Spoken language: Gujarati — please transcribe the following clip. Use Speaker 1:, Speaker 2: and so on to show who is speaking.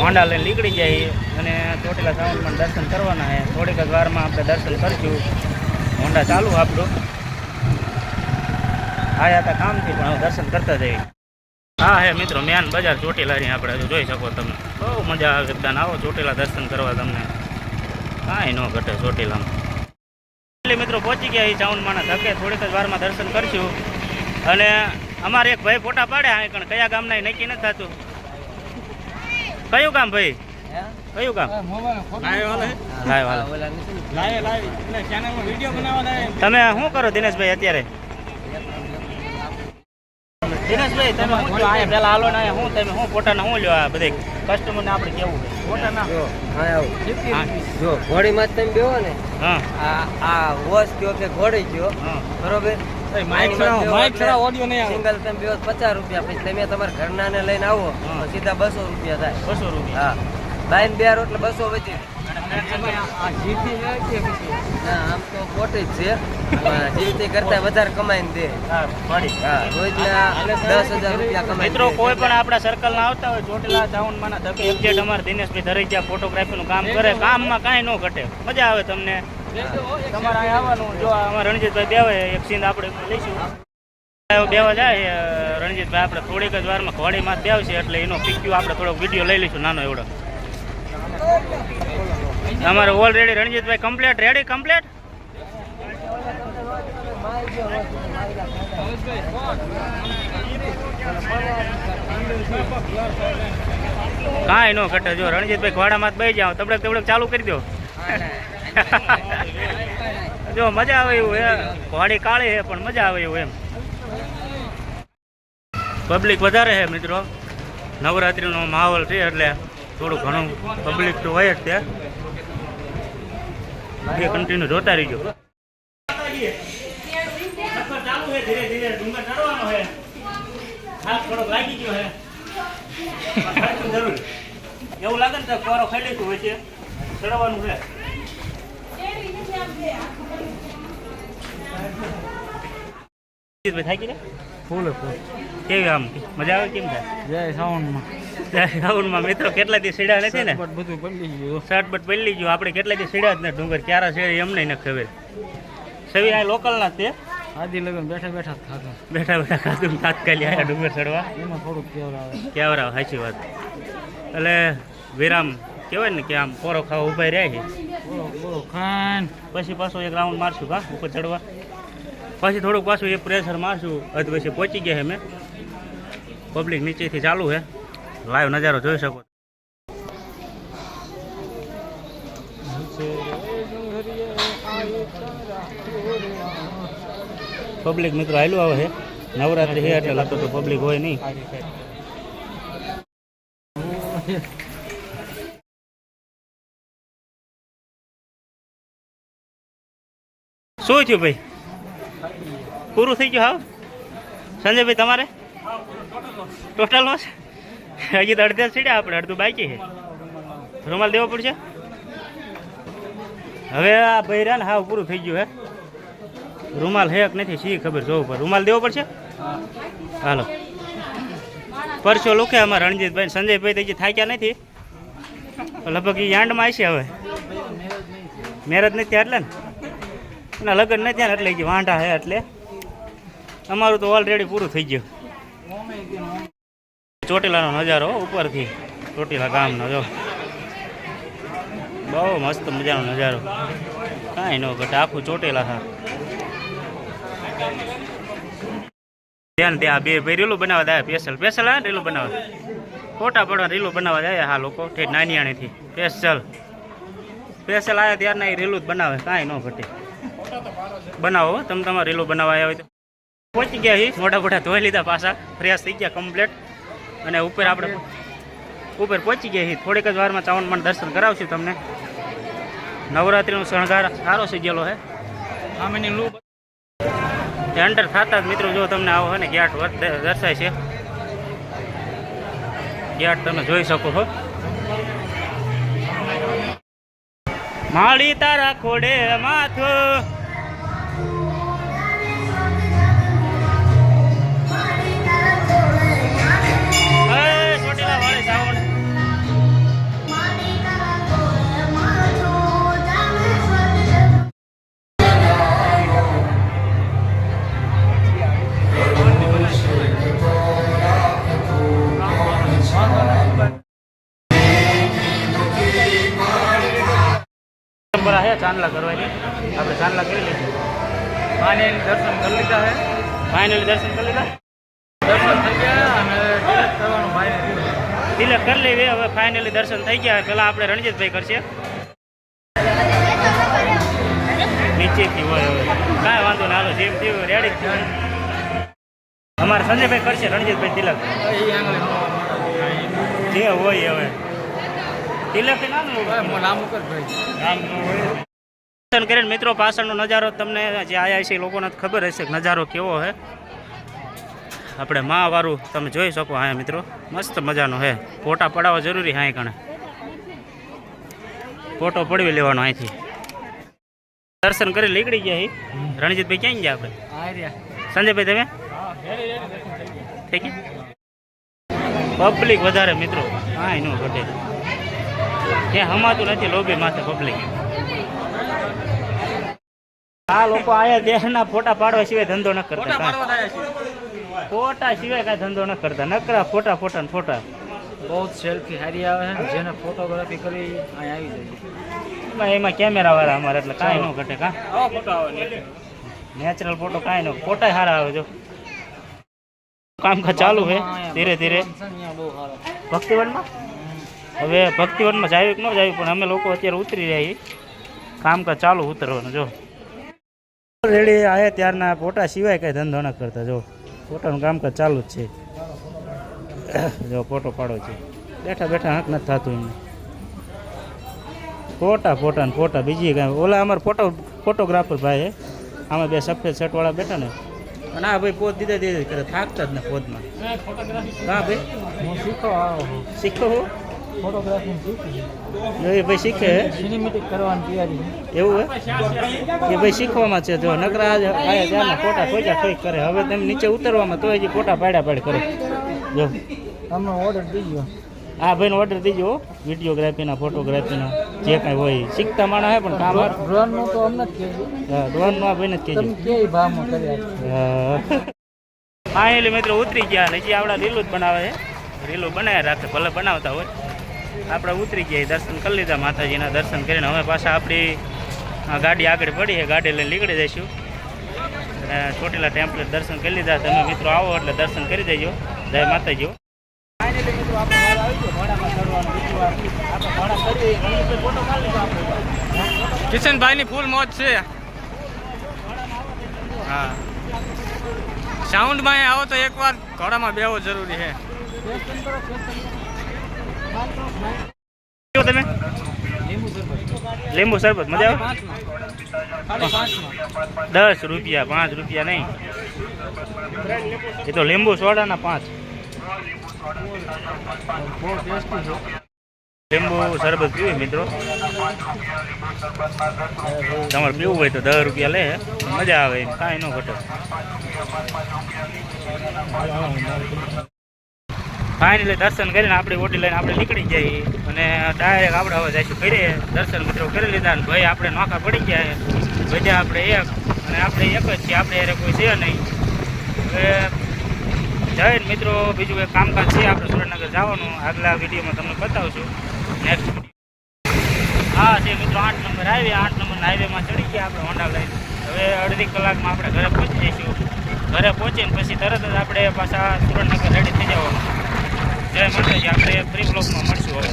Speaker 1: હોન્ડા લઈને નીકળી જાય અને ચોટીલા સાવનમાં દર્શન કરવાના છે. થોડીક જ વારમાં આપણે દર્શન કરશું. હોન્ડા ચાલુ આપણું આયા હતા કામથી પણ હવે દર્શન કરતા જઈએ. હા હે મિત્રો મેન બજાર ચોટીલાની આપણે જોઈ શકો તમે. બહુ મજા આવે એકદમ. આવો ચોટીલા દર્શન કરવા તમને કાંઈ ન ઘટે ચોટીલામાં. એટલે મિત્રો પહોંચી ગયા એ ચાઉંડમાના ધકે. થોડીક જ વારમાં દર્શન કરશું. અને અમારે એક ભાઈ ફોટા પાડ્યા અહીં કયા ગામના નક્કી નથી થતું. કયું ગામ ભાઈ? કયું ગામ? તમે શું કરો દિનેશભાઈ અત્યારે? દિનેશભાઈ તમે શું જો અહીંયા પેલા હાલો ને શું તમે શું ફોટાના શું લ્યો આ બધા કસ્ટમરને આપણે કેવું ફોટાના
Speaker 2: જો ઘોડીમાં જ તમે બેહો ને.
Speaker 1: હા
Speaker 2: આ વોશ કયો કે ઘોડી કયો બરોબર. સિંગલ તમે બેહો 50 રૂપિયા. પછી તમે તમારા ઘરના ને લઈને આવો તો સીધા 200 રૂપિયા થાય.
Speaker 1: 200 રૂપિયા.
Speaker 2: હા લાઈન બે એટલે 200 વચ્ચે. આમ તો ખોટી જ છે. જીવતી કરતા વધારે કમાઈને દે. રોજના 10,000 રૂપિયા કમાય.
Speaker 1: મિત્રો કોઈ પણ આપણા સર્કલ ના આવતા હોય ચોટીલા ચાઉંડમાના ધકે એક્ઝેક્ટ અમારે દિનેશભાઈ ધરેજા ફોટોગ્રાફીનું કામ કરે. કામમાં કાંઈ ન ઘટે. મજા આવે તમને. તમારે અહીં આવવાનું. જો અમારે રણજીતભાઈ બેવે એક સીન આપણે લઈશું. બેવા જાય રણજીતભાઈ આપણે થોડીક જ વારમાં ઘોડીમાં જ બેવશે એટલે એનો પીક્યુ આપણે થોડોક વિડીયો લઈ લઈશું નાનો એવડો. અમારે already Ranjitbhai complete ready complete. કાંઈ નો ઘટે. જો રણજીતભાઈ ઘોડામાં જ બેસી જાઓ તબડક તબડક ચાલુ કરી દો. જો મજા આવે એવું હે. ઘોડી કાળી છે પણ મજા આવે એવું એમ. પબ્લિક વધારે છે મિત્રો. નવરાત્રિનો માહોલ છે એટલે થોડું ઘણું પબ્લિક તો હોય જ ત્યાં. એ કન્ટિન્યુ જોતા રહીજો. ધીરે ધીરે ડુંગર ચડવાનો છે. હાથ થોડોક લાગી ગયો છે. જરૂર એવું લાગે ને તો કોરો ખાઈ લઈશું હોય છે. ચડવાનું છે. થાકી ને ફૂલ કેવી આમ મજા આવે કેમ થાય? જય સાઉન્ડમાં મિત્રો કેટલા દી સીડા નથી ને. બધું પડી ગયું. શર્ટ પડી ગયું. આપણે કેટલા દી સીડા જ ને ડુંગર ક્યારે છે એમને ન ખબર. સવી આ લોકલના તે આદિ લગન બેઠા ખાધું તાત્કાલિક આયા ડુંગર ચડવા. એમાં થોડુંક કેવર આવે સાચી વાત. એટલે વિરામ કહેવાય ને કે આમ પોરો ખાવા ઉભા રહ્યા છે. ખાન પછી પાછો એક રાઉન્ડ મારશું કા ઉપર ચડવા. પછી થોડુંક પાછું એક પ્રેશર મારશું. અધ પછી પહોંચી ગયા છે મેં. પબ્લિક નીચેથી ચાલુ છે. લાઈવ નજારો જોઈ શકો. પબ્લિક મિત્રો આવેલું આવે છે. નવરાત્રી છે એટલે લગતો તો પબ્લિક હોય નહીં. શું થયું ભાઈ? પૂરું થઈ ગયું? હા સંજયભાઈ તમારે ટોટલમાં હજી તો અડધા સીડ્યા આપણે. અડધું બાકી છે. રૂમાલ દેવો પડશે. હવે આ ભાઈ રહ્યા ને હા પૂરું થઈ ગયું હે. રૂમાલ હે કે નથી સી ખબર જોવું પડે. રૂમાલ દેવો પડશે. હાલો પરસો લુકે અમારા રણજીતભાઈ સંજયભાઈ તો હજી થાક્યા નથી. લગભગ એ યાંડમાં આવશે. હવે મેરેજ નથી એટલે ને એના લગ્ન નથી એટલે જે વાંઢા હે એટલે અમારું તો ઓલરેડી પૂરું થઈ ગયું. ચોટીલાનો નજારો ઉપરથી ચોટીલા ગામનો જો બહુ મસ્ત મજાનો નજારો. કાંઈ ન ઘટે. આખું ચોટીલા હા. ત્યાં બે ભાઈ રીલું બનાવવા જાય. સ્પેશલ આવે ને રીલું બનાવવા. ફોટા પડવા રીલું બનાવવા જાય હા લોકો ઠેઠ નાનિયાણીથી. સ્પેશલ આવ્યા ત્યારના એ રીલું જ બનાવે. કાંઈ ન ઘટે. બનાવો તમે તમારે રીલું બનાવવા આવ્યા હોય તો. પહોંચી ગયા છીએ. મોટા ધોઈ લીધા પાછા. ફ્રેશ થઈ ગયા કમ્પ્લીટ. અને ઉપર આપણે ઉપર પહોંચી ગયા છીએ. થોડીક જ વારમાં ચાઉંડમાના દર્શન કરાવશું તમને. નવરાત્રિનો શણગાર સારો સજેલો છે. આમેની લૂ એન્ટર થતા જ મિત્રો જો તમને આવો હોય ને ગેટ દર્શાય છે. ગેટ તમે જોઈ શકો છો. માળી તારા ખોડે માથું ચોટીલા વાળી સાઉન્ડ બપોરા છે ચાંદલા કરવાની, આપણે ચાંદલા કરી લઈશું.
Speaker 2: પાણી દર્શન કરી લીધા હે,
Speaker 1: ફાઇનલી દર્શન કરી લીધા,
Speaker 2: દર્શન થઈ ગયા અને તિલક કરવાનું ભાઈ
Speaker 1: તિલક કરી લેવી. હવે ફાઇનલી દર્શન થઈ ગયા. પેલા આપણે રણજીતભાઈ કરશે નીચેથી હોય. હવે કાંઈ વાંધો ના, હાલો જેમ થયું રેડી જ થયું. અમારે સંજયભાઈ કરશે રણજીતભાઈ તિલક જે હોય. હવે તિલક નાનું
Speaker 2: લાંબુ કર ભાઈ.
Speaker 1: દર્શન કરીને મિત્રો પાછળનો નજારો તમને જે આયા છે એ લોકોને ખબર હશે કે નજારો કેવો છે. આપણે વાળું તમે જોઈ શકો. હા મિત્રો મસ્ત મજાનો છે. ફોટા પડાવવા જરૂરી. હા કણે ફોટો પડવી લેવાનો અહીંથી. દર્શન કરી નીકળી ગયા. રણજીતભાઈ ક્યાં ગયા આપણે? સંજયભાઈ તમે થઈ ગયા? પબ્લિક વધારે મિત્રો. હા એનું ઘટે ક્યાં હમાતું નથી લોબી માથે પબ્લિક. આ લોકો આયા દેશના ફોટા પાડવા સિવાય ધંધો ન કરતા. ફોટા સિવાય કાંઈ ધંધો ન કરતા. નકરા ફોટા ફોટા ને ફોટા.
Speaker 2: બહુ સેલ્ફી સારી આવે છે. જેને ફોટોગ્રાફી કરી અહીં આવી જાય.
Speaker 1: એમાં કેમેરા વાળા અમારે એટલે કાંઈ ન ઘટે. કાં
Speaker 2: ફોટો આવે
Speaker 1: નેચરલ ફોટો કાંઈ ન. ફોટા સારા આવે. જો કામકાજ ચાલુ છે ધીરે ધીરે. ભક્તિવનમાં હવે ભક્તિવનમાં જાયું કે ન જાયું, પણ અમે લોકો અત્યારે ઉતરી રહ્યા છીએ. કામકાજ ચાલુ ઉતરવાનું. જો રેડી આવે ત્યારના ફોટા સિવાય કાંઈ ધંધો ન કરતા. જો ફોટાનું કામકાજ ચાલુ જ છે. જો ફોટો પાડો છે. બેઠા બેઠા હાંક નથી થતું એમને. ફોટા ફોટા ને ફોટા. બીજી કાંઈ ઓલા અમારા ફોટોગ્રાફર ભાઈ આમાં બે સફેદ શર્ટવાળા બેઠા ને. અને હા ભાઈ પોત દીધા દીધા કરે. થાકતા જ ને પોતમાં. હા ભાઈ શીખો હો
Speaker 2: ફોટોગ્રાફી
Speaker 1: એ ભાઈ શીખે.
Speaker 2: સિનેમેટિક કરવાની તૈયારી.
Speaker 1: એવું હે એ ભાઈ શીખવામાં છે. જો નકરા આયા ત્યારના ફોટા ખોજા ખોઈ કરે. હવે તમે નીચે ઉતરવામાં તો હજી ફોટા પાડ્યા પાડ કરે. જો
Speaker 2: તમને ઓર્ડર દીજો.
Speaker 1: હા ભાઈને ઓર્ડર દીજો. વિડીયોગ્રાફીના ફોટોગ્રાફીના જે કાંઈ હોય. શીખતા માણસ હે પણ કામ
Speaker 2: ડ્રોનનું તો અમને જ કહેજો.
Speaker 1: હા ડ્રોનનું આ ભાઈને જ કહેજો.
Speaker 2: તમે કેવી ભાવમાં કર્યા?
Speaker 1: ફાઇનલી મિત્રો ઉતરી ગયા. હજી આપણા રીલું જ બનાવે છે. રીલું બનાવ્યા રાખે ભલે બનાવતા હોય. આપણે ઉતરી ગયા. દર્શન કરી લીધા માતાજીના. દર્શન કરીને હવે પાછા આપણી ગાડી આગળ પડી છે. ગાડી લઈને નીકળી જઈશું. અને ચોટીલા ટેમ્પલ દર્શન કરી લીધા. તમે મિત્રો આવો એટલે દર્શન કરી દેજો. જય માતાજી. ફાઇનલી મિત્રો આપણે ભાડા આવી ગયો. ભાડામાં ચડવાનું બીજી વાર આપણે ભાડા કરી ફોટો કાઢી લીધો આપણે.
Speaker 2: કિશનભાઈની ફૂલ મોજ છે. હા સાઉન્ડમાં આવો તો એકવાર ઘોડામાં બેહવો જરૂરી છે.
Speaker 1: તમે લીંબુ શરબત મજા આવે? 10 રૂપિયા 5 રૂપિયા નહીં. એ તો લીંબુ સોડાના 5. લીંબુ શરબત પીવું મિત્રો. તમારે પીવું હોય તો 10 રૂપિયા લે. મજા આવે. કાંઈ ન ઘટે. ફાઇનલી દર્શન કરીને આપણી ઓટી લઈને આપણે નીકળી જઈએ. અને ડાયરેક્ટ આપણે હવે જઈશું ઘરે. દર્શન મિત્રો કરી લીધા. અને ભાઈ આપણે નોખા પડી ગયા. બધા આપણે એક અને આપણે એક જ છીએ. આપણે યારે કોઈ છે નહીં. હવે જઈને મિત્રો બીજું એક કામકાજ છે. આપણે સુરેન્દ્રનગર જવાનું. આગલા વિડીયોમાં તમને બતાવશું. નેક્સ્ટ વિડીયો હા છે મિત્રો 8 નંબર હાઈવે. 8 નંબરના હાઈવેમાં ચડી ગયા આપણે હોન્ડા લઈને. હવે અડધી કલાકમાં આપણે ઘરે પહોંચી જઈશું. ઘરે પહોંચીને પછી તરત જ આપણે પાછા સુરેન્દ્રનગર રેડી થઈ જવાનું. જય માતાજી. આપણે ફ્રી બ્લોકમાં મળશું હવે.